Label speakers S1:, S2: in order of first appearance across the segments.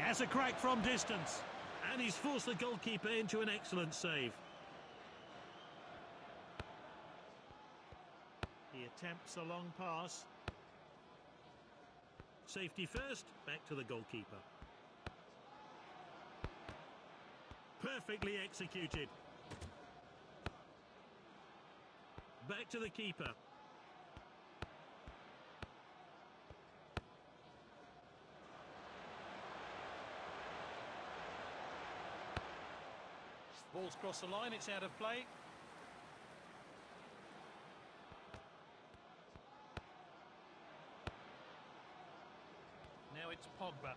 S1: Has a crack from distance. And he's forced the goalkeeper into an excellent save. He attempts a long pass. Safety first, back to the goalkeeper. Perfectly executed. Back to the keeper. Ball's crossed the line, it's out of play. Now it's Pogba.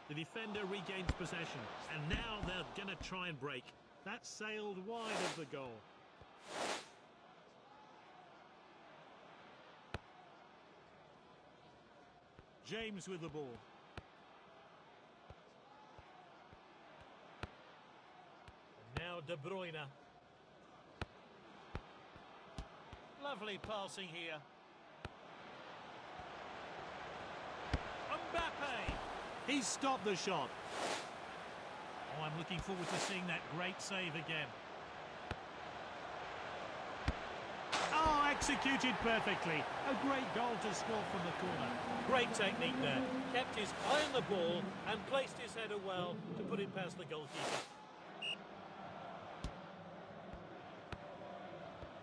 S1: The defender regains possession, and now they're going to try and break. That sailed wide of the goal. James with the ball. And now De Bruyne. Lovely passing here. Mbappe! He's stopped the shot. Oh, I'm looking forward to seeing that great save again. Oh, executed perfectly. A great goal to score from the corner. Great technique there. Kept his eye on the ball and placed his header well to put it past the goalkeeper.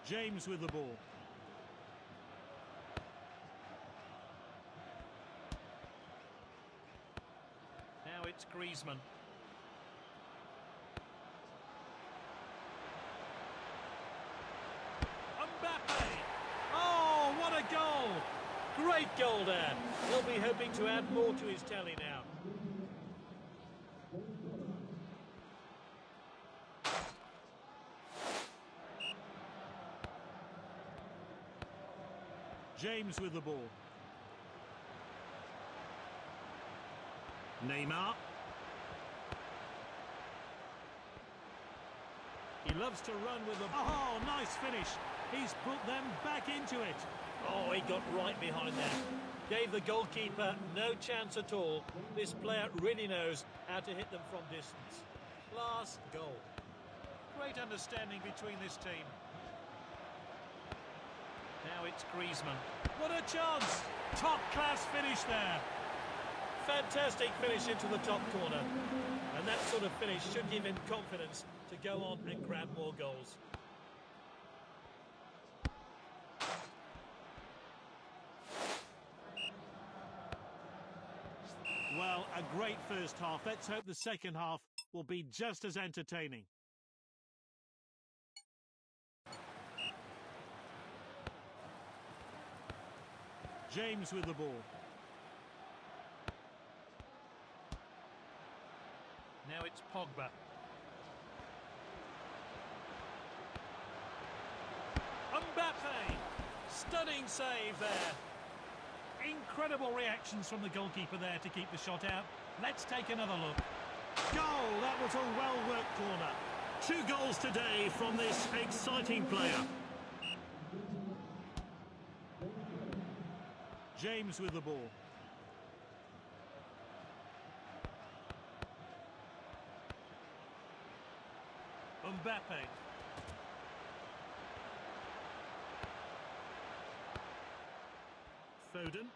S1: James with the ball. Now it's Griezmann. Mbappe! Oh, what a goal! Great goal there. He'll be hoping to add more to his tally now. James with the ball. Neymar. He loves to run with the... Oh, nice finish. He's put them back into it. Oh, he got right behind that. Gave the goalkeeper no chance at all. This player really knows how to hit them from distance. Class goal. Great understanding between this team. Now it's Griezmann. What a chance! Top-class finish there. Fantastic finish into the top corner. And that sort of finish should give him confidence to go on and grab more goals. Well, a great first half. Let's hope the second half will be just as entertaining. James with the ball. Now it's Pogba. Mbappe! Stunning save there. Incredible reactions from the goalkeeper there to keep the shot out. Let's take another look. Goal! That was a well-worked corner. 2 goals today from this exciting player. James with the ball. Mbappe. Foden.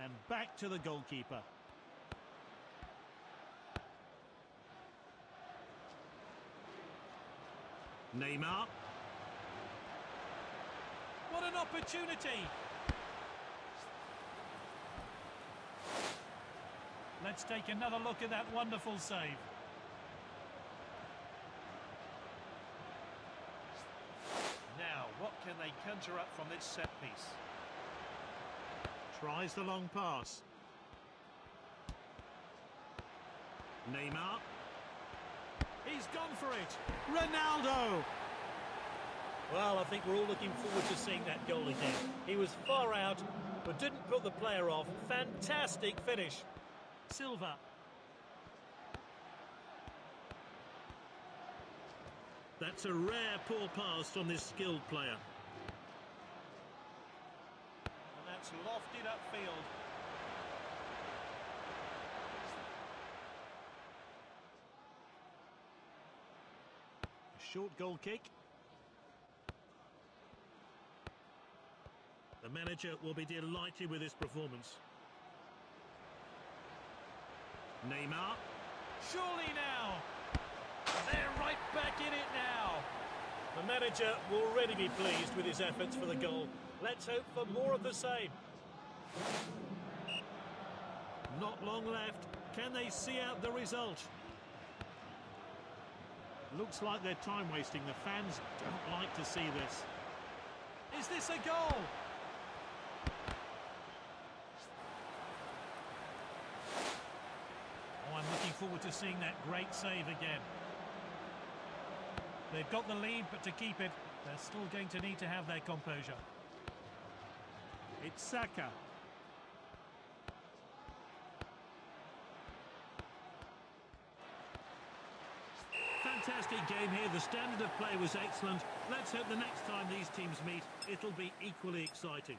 S1: And back to the goalkeeper. Neymar. What an opportunity! Let's take another look at that wonderful save. Now, what can they conjure up from this set piece? Tries the long pass. Neymar. He's gone for it. Ronaldo! Well, I think we're all looking forward to seeing that goal again. He was far out, but didn't put the player off. Fantastic finish. Silva. That's a rare poor pass from this skilled player. That's lofted upfield. A short goal kick. The manager will be delighted with his performance. Neymar. Surely now. They're right back in it now. The manager will already be pleased with his efforts for the goal. Let's hope for more of the same. Not long left. Can they see out the result? Looks like they're time wasting. The fans don't like to see this. Is this a goal? Oh, I'm looking forward to seeing that great save again. They've got the lead, but to keep it, they're still going to need to have their composure. It's Saka. Fantastic game here. The standard of play was excellent. Let's hope the next time these teams meet, it'll be equally exciting.